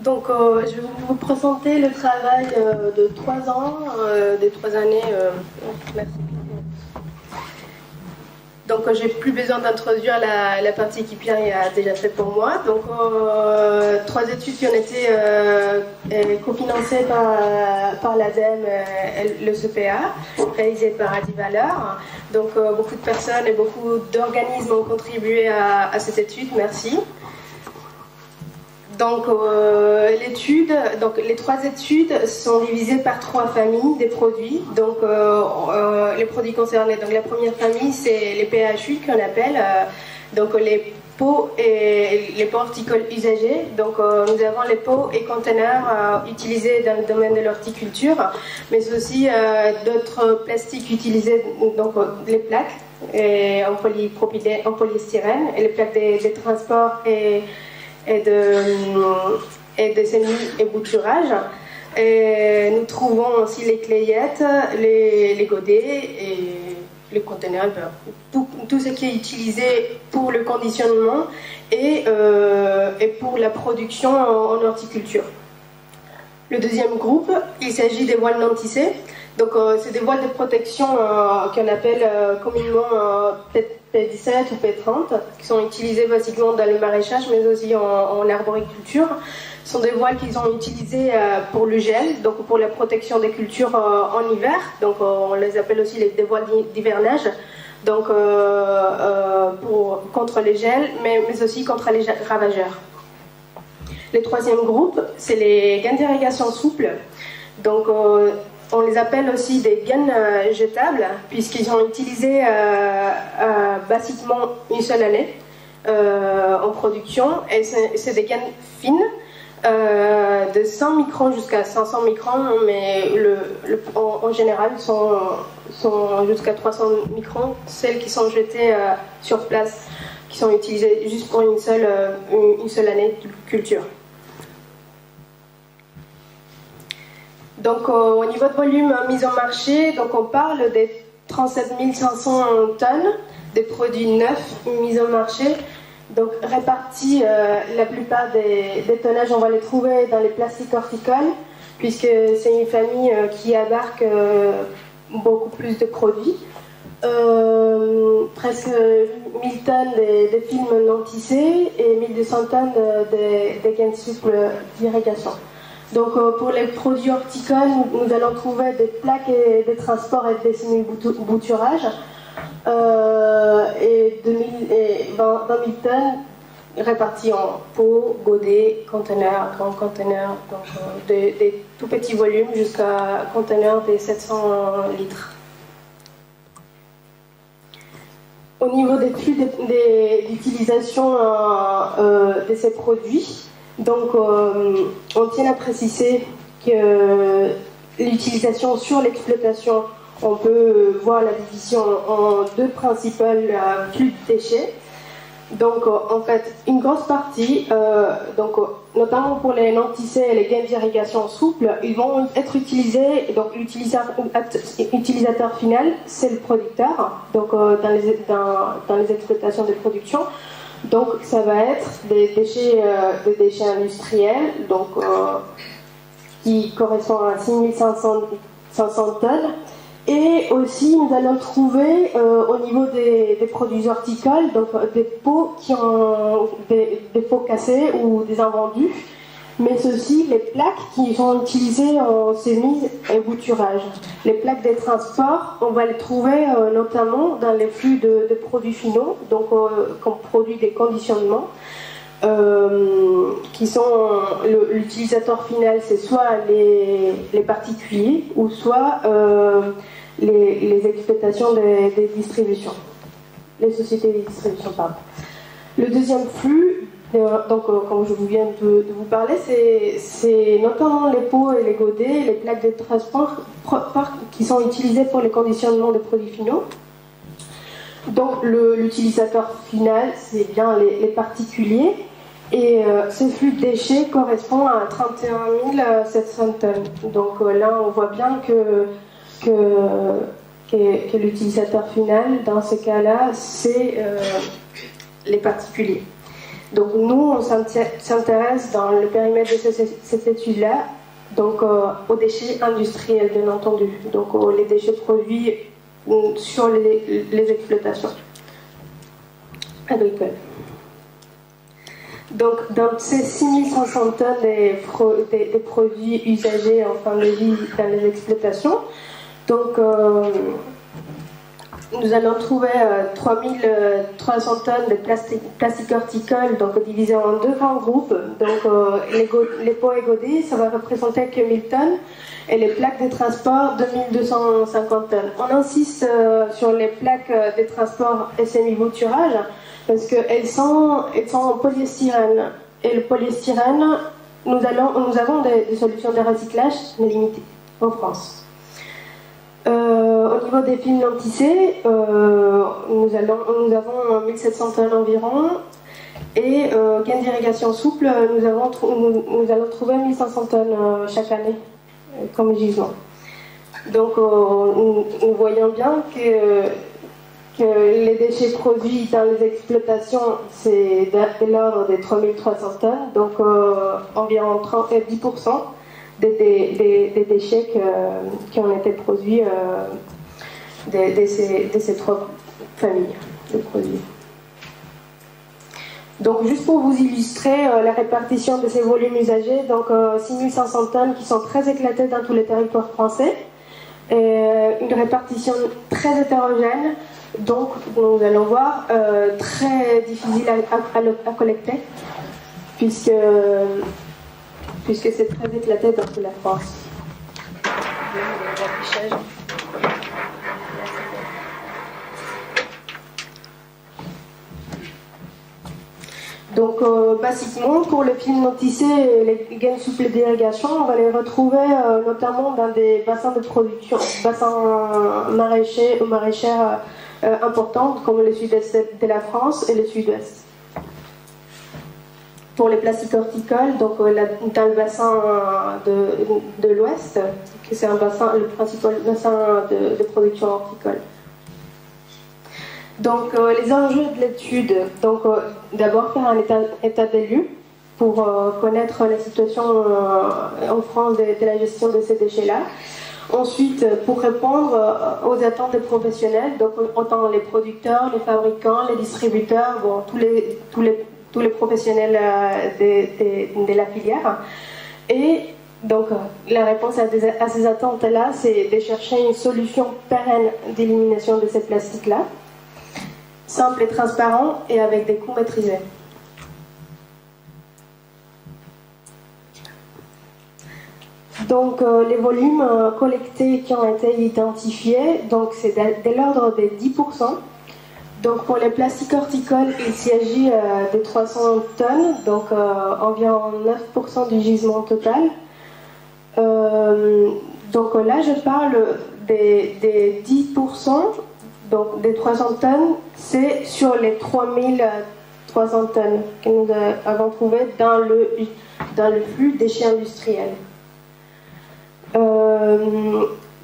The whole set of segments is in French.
Je vais vous présenter le travail de 3 ans, des 3 années. Merci. Donc, j'ai plus besoin d'introduire la partie qu'Hypien a déjà fait pour moi. Donc, 3 études qui ont été cofinancées par l'ADEME et le CPA, réalisées par Adi Valeur. Donc, beaucoup de personnes et beaucoup d'organismes ont contribué à cette étude. Merci. Donc, les 3 études sont divisées par 3 familles des produits. Donc, les produits concernés. Donc, la première famille, c'est les PHU qu'on appelle. Donc, les pots et les pots horticoles usagés. Donc, nous avons les pots et conteneurs utilisés dans le domaine de l'horticulture, mais aussi d'autres plastiques utilisés, donc les plaques en polypropylène, en polystyrène, et les plaques des transports et des semis et bouturages. Et nous trouvons aussi les clayettes, les godets et les conteneurs, tout ce qui est utilisé pour le conditionnement et pour la production en horticulture. Le deuxième groupe, il s'agit des voiles non tissées. Donc, c'est des voiles de protection qu'on appelle communément P17 ou P30, qui sont utilisées basiquement dans le maraîchage, mais aussi en arboriculture. Ce sont des voiles qui sont utilisées pour le gel, donc pour la protection des cultures en hiver. Donc, on les appelle aussi des voiles d'hivernage, donc contre les gels, mais aussi contre les ravageurs. Le troisième groupe, c'est les gaines d'irrigation souples. Donc, on les appelle aussi des gaines jetables, puisqu'ils sont utilisés basiquement une seule année en production. Et c'est des gaines fines, de 100 microns jusqu'à 500 microns, mais en général sont jusqu'à 300 microns, celles qui sont jetées sur place, qui sont utilisées juste pour une seule année de culture. Donc, au niveau de volume mis en marché, donc on parle des 37 500 tonnes de produits neufs mis en marché. Donc, répartis, la plupart des tonnages, on va les trouver dans les plastiques horticoles, puisque c'est une famille qui abarque beaucoup plus de produits. Presque 1000 tonnes des films non tissés et 1200 tonnes des gaines souples d'irrigation. Donc, pour les produits horticoles, nous allons trouver des plaques et des transports et des semi-bouturages et 20 000 tonnes réparties en pots, godets, conteneurs, grands conteneurs, donc des tout petits volumes jusqu'à conteneurs de 700 litres. Au niveau des flux d'utilisation de ces produits, donc, on tient à préciser que l'utilisation sur l'exploitation, on peut voir la division en 2 principales flux de déchets. Donc, en fait, une grosse partie, notamment pour les non tissés et les gaines d'irrigation souples, ils vont être utilisés. Donc, l'utilisateur final, c'est le producteur, donc dans les exploitations de production. Donc, ça va être des déchets industriels, donc, qui correspondent à 6500 tonnes. Et aussi, nous allons trouver au niveau des produits horticoles, donc des pots qui ont des pots cassés ou des invendus, mais aussi les plaques qui sont utilisées en semis et bouturage. Les plaques des transports, on va les trouver notamment dans les flux de produits finaux, donc comme produits des conditionnements, qui sont l'utilisateur final, c'est soit les particuliers ou soit les exploitations des distributions, les sociétés de distribution, pardon. Le deuxième flux, donc, comme je viens de vous parler, c'est notamment les pots et les godets, les plaques de transport qui sont utilisées pour le conditionnement des produits finaux. Donc, l'utilisateur final, c'est bien les particuliers. Et ce flux de déchets correspond à 31 700 tonnes. Donc, là, on voit bien que l'utilisateur final, dans ce cas-là, c'est les particuliers. Donc nous, on s'intéresse dans le périmètre de cette étude-là, donc aux déchets industriels, bien entendu, donc les déchets produits sur les exploitations agricoles. Donc dans ces 6500 tonnes des produits usagés en fin de vie dans les exploitations, donc nous allons trouver 3300 tonnes de plastique horticole, donc divisé en deux grands groupes. Donc les pots et godets, ça va représenter que 1000 tonnes, et les plaques de transport, 2250 tonnes. On insiste sur les plaques de transport et semi-bouturage parce qu'elles sont en polyestyrène. Et le polyestyrène, nous avons des solutions de recyclage, mais limitées en France. Au niveau des films non tissés, nous avons 1700 tonnes environ, et gain d'irrigation souple, nous allons trouver 1500 tonnes chaque année comme gisement. Donc nous voyons bien que les déchets produits dans les exploitations, c'est de l'ordre des 3300 tonnes, donc environ 10% des déchets qui ont été produits de ces trois familles de produits. Donc juste pour vous illustrer la répartition de ces volumes usagés, donc 6500 tonnes qui sont très éclatées dans tous les territoires français, et une répartition très hétérogène, donc nous allons voir très difficile à collecter, puisque c'est très éclaté dans toute la France. Donc, basiquement, pour le film non tissé et les gaines souples d'irrigation, on va les retrouver notamment dans des bassins de production, bassins maraîchers ou maraîchères importants, comme le sud-est de la France et le sud-ouest. Pour les plastiques horticoles, donc dans le bassin de l'ouest, c'est le principal bassin de production horticole. Donc les enjeux de l'étude, donc d'abord faire un état des lieux pour connaître la situation en France de la gestion de ces déchets-là. Ensuite, pour répondre aux attentes des professionnels, donc autant les producteurs, les fabricants, les distributeurs, bon, tous les professionnels de la filière. Et donc la réponse à ces attentes-là, c'est de chercher une solution pérenne d'élimination de ces plastiques-là, simple et transparent et avec des coûts maîtrisés. Donc les volumes collectés qui ont été identifiés, donc c'est de l'ordre des 10%. Donc pour les plastiques horticoles, il s'agit de 300 tonnes, donc environ 9% du gisement total. Donc là je parle des 10%. Donc, des 300 tonnes, c'est sur les 3300 tonnes que nous avons trouvées dans le flux déchets industriels.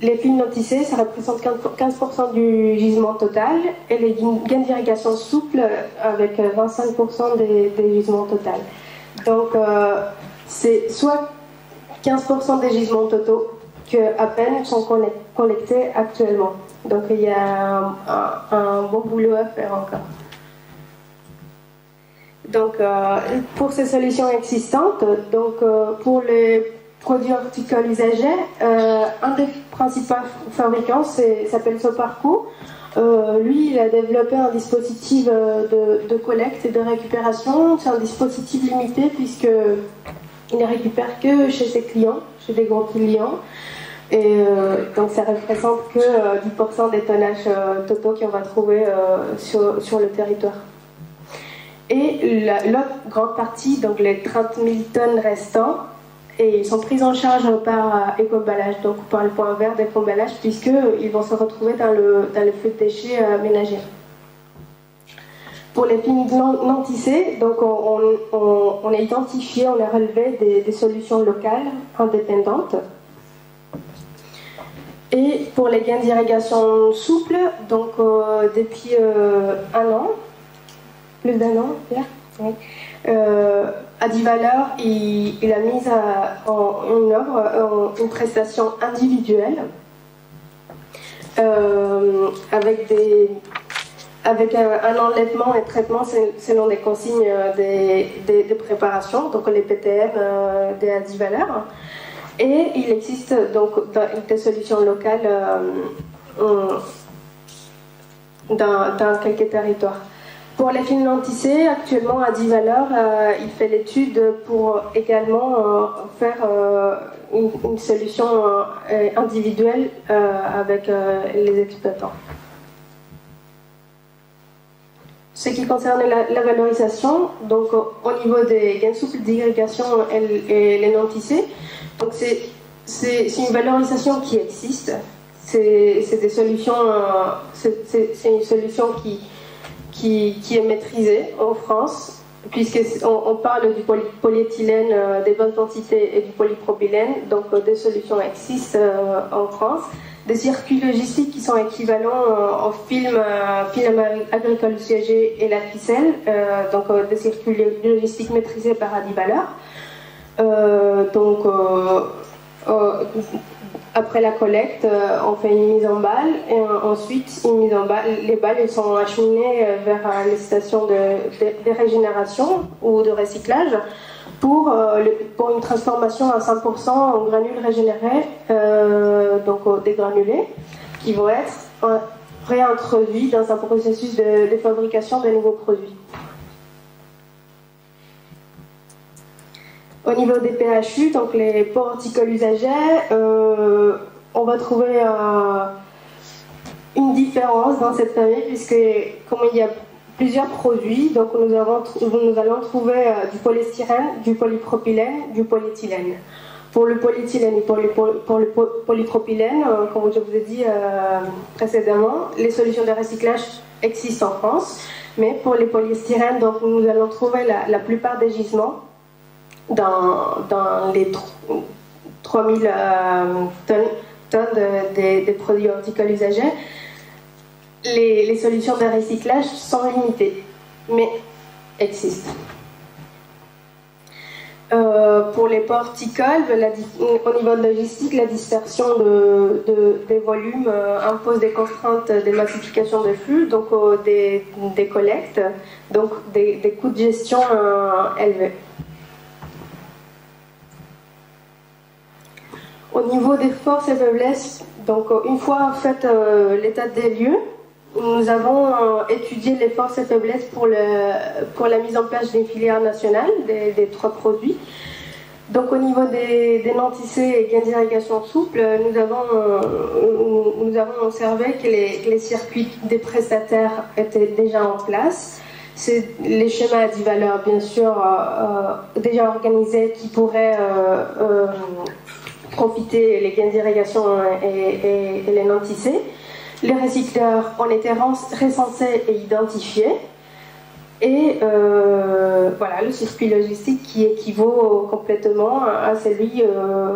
Les films non tissés, ça représente 15% du gisement total, et les gaines d'irrigation souples avec 25% des gisements total. Donc, c'est soit 15% des gisements totaux que à peine sont collectés actuellement. Donc il y a un bon boulot à faire encore. Donc pour ces solutions existantes, donc pour les produits horticoles usagés, un des principaux fabricants s'appelle Soparco. Lui, il a développé un dispositif de collecte et de récupération. C'est un dispositif limité puisqu'il ne récupère que chez ses clients, chez des gros clients. Et donc ça représente que 10% des tonnages totaux qu'on va trouver sur le territoire. Et l'autre grande partie, donc les 30 000 tonnes restants, et ils sont pris en charge par éco-emballage, donc par le point vert d'éco-emballage, puisqu'ils vont se retrouver dans le flux de déchets ménagers. Pour les films non tissés, donc on a identifié, on a relevé des solutions locales indépendantes. Et pour les gaines d'irrigation souples, donc depuis un an, plus d'un an, oui, Adivaleur, il a mis en œuvre une prestation individuelle avec un enlèvement et traitement selon des consignes des préparations, donc les PTM des Adivaleurs. Et il existe donc des solutions locales dans quelques territoires. Pour les films non tissés, actuellement, Adivaleur, il fait l'étude pour également faire une solution individuelle avec les exploitants. Ce qui concerne la valorisation, donc au niveau des gaines souples d'irrigation et les non tissés, donc c'est une valorisation qui existe. C'est des solutions, c'est une solution qui est maîtrisée en France, puisqu'on parle du polyéthylène, des bonnes quantités et du polypropylène, donc des solutions existent en France. Des circuits logistiques qui sont équivalents au film agricole usagé et la ficelle, donc des circuits logistiques maîtrisés par Adivaleur. Après la collecte, on fait une mise en balle et ensuite les balles elles sont acheminées vers les stations de régénération ou de recyclage pour une transformation à 100% en granules régénérés, donc des granulés qui vont être réintroduits dans un processus de fabrication de nouveaux produits. Au niveau des PHU, donc les pots horticoles usagés, on va trouver une différence dans cette famille puisque comme il y a plusieurs produits, donc nous allons trouver du polystyrène, du polypropylène, du polyéthylène. Pour le polyéthylène et pour le polypropylène, comme je vous ai dit précédemment, les solutions de recyclage existent en France, mais pour les polystyrènes, donc nous allons trouver la plupart des gisements dans les 3000 tonnes des produits horticoles usagés. Les solutions de recyclage sont limitées, mais existent. Pour les pots horticoles, au niveau de logistique, la dispersion des volumes impose des contraintes de massification de flux, donc des collectes, donc des coûts de gestion élevés. Au niveau des forces et faiblesses, donc une fois fait l'état des lieux, nous avons étudié les forces et faiblesses pour la mise en place d'une filière nationale des 3 produits. Donc au niveau des non tissés et gaines d'irrigation souple, nous avons observé que les circuits des prestataires étaient déjà en place. C'est les schémas Adivaleur, bien sûr, déjà organisés qui pourraient profiter les gaines d'irrigation et les non tissés. Les recycleurs ont été recensés et identifiés. Et voilà, le circuit logistique qui équivaut complètement à celui,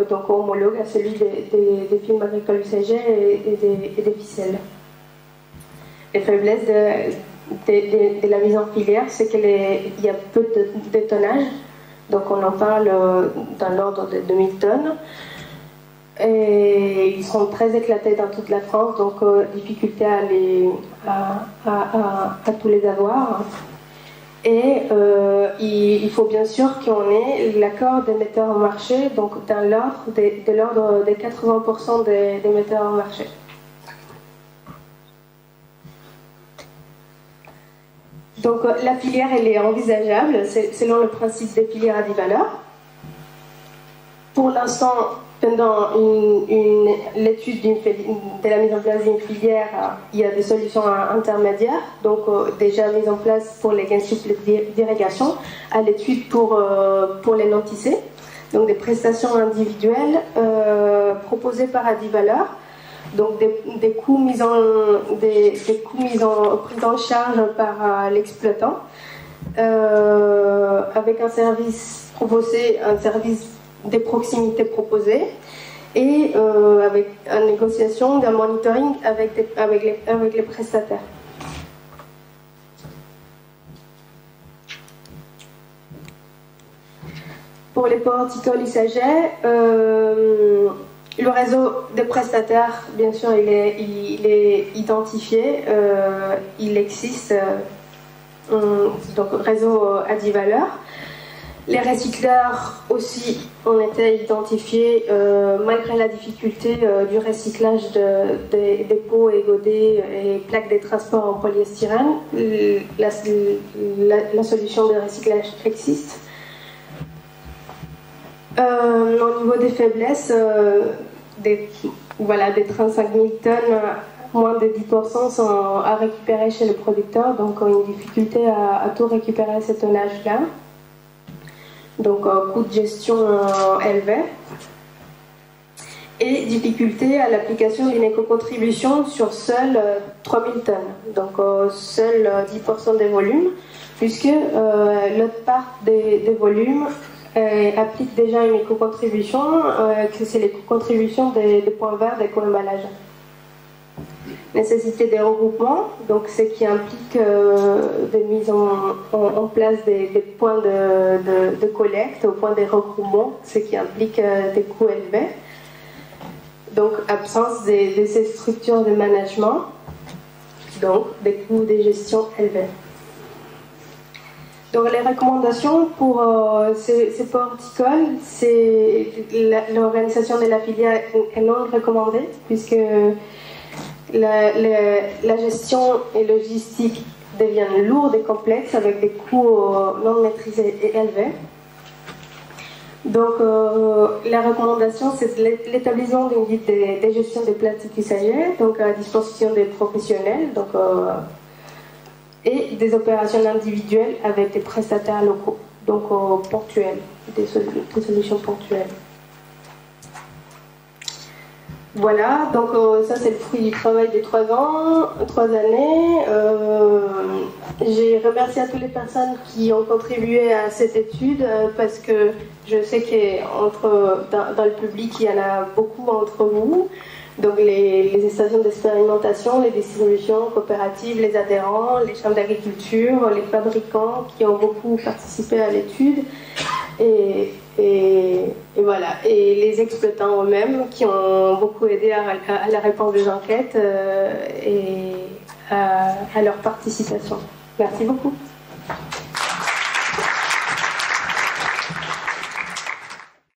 donc homologue à celui des films agricoles usagés et des ficelles. Les faiblesses de la mise en filière, c'est qu'il y a peu de tonnage, donc on en parle dans l'ordre de 2000 tonnes. Et ils sont très éclatés dans toute la France, donc difficulté à tous les avoir. Et il faut bien sûr qu'on ait l'accord des metteurs en marché, donc dans l'ordre des 80% des metteurs en marché. Donc la filière elle est envisageable selon le principe des filières Adivaleur. Pour l'instant, pendant l'étude de la mise en place d'une filière, il y a des solutions intermédiaires, donc déjà mises en place pour les gaines souples d'irrigation, à l'étude pour les non tissés, donc des prestations individuelles proposées par Adivaleur, donc des coûts mis pris en charge par l'exploitant, avec un service proposé, un service des proximités proposées et avec une négociation d'un monitoring avec les prestataires. pour les ports horticoles, il s'agit. Le réseau des prestataires, bien sûr, il est identifié, il existe, donc réseau à 10 valeurs. Les recycleurs aussi ont été identifiés malgré la difficulté du recyclage des pots et godets et plaques des transports en polyestyrène. La solution de recyclage existe. Au niveau des faiblesses, des 35 000 tonnes, moins de 10% sont à récupérer chez le producteur, donc une difficulté à tout récupérer ce tonnage-là. Donc coût de gestion élevé. Et difficulté à l'application d'une éco-contribution sur seules 3 000 tonnes, donc seuls 10% des volumes, puisque l'autre part des volumes applique déjà une éco-contribution, que c'est l'éco-contribution des points verts d'éco-emballage. Nécessité des regroupements, donc ce qui implique de mise en place des points de collecte, au point des regroupements, ce qui implique des coûts élevés. Donc absence de ces structures de management, donc des coûts de gestion élevés. Donc les recommandations pour ces ports horticoles, c'est l'organisation de la filière est non recommandée, puisque la gestion et logistique deviennent lourdes et complexes avec des coûts non maîtrisés et élevés. Donc la recommandation, c'est l'établissement d'une guide de gestion des plastiques usagés, donc à disposition des professionnels, donc, et des opérations individuelles avec des prestataires locaux, donc ponctuels, des solutions ponctuelles. Voilà, donc ça c'est le fruit du travail des 3 années. J'ai remercié à toutes les personnes qui ont contribué à cette étude parce que je sais que dans le public il y en a beaucoup entre vous. Donc les stations d'expérimentation, les distributions coopératives, les adhérents, les chambres d'agriculture, les fabricants qui ont beaucoup participé à l'étude. Et voilà, et les exploitants eux-mêmes qui ont beaucoup aidé à la réponse des enquêtes et à leur participation. Merci beaucoup.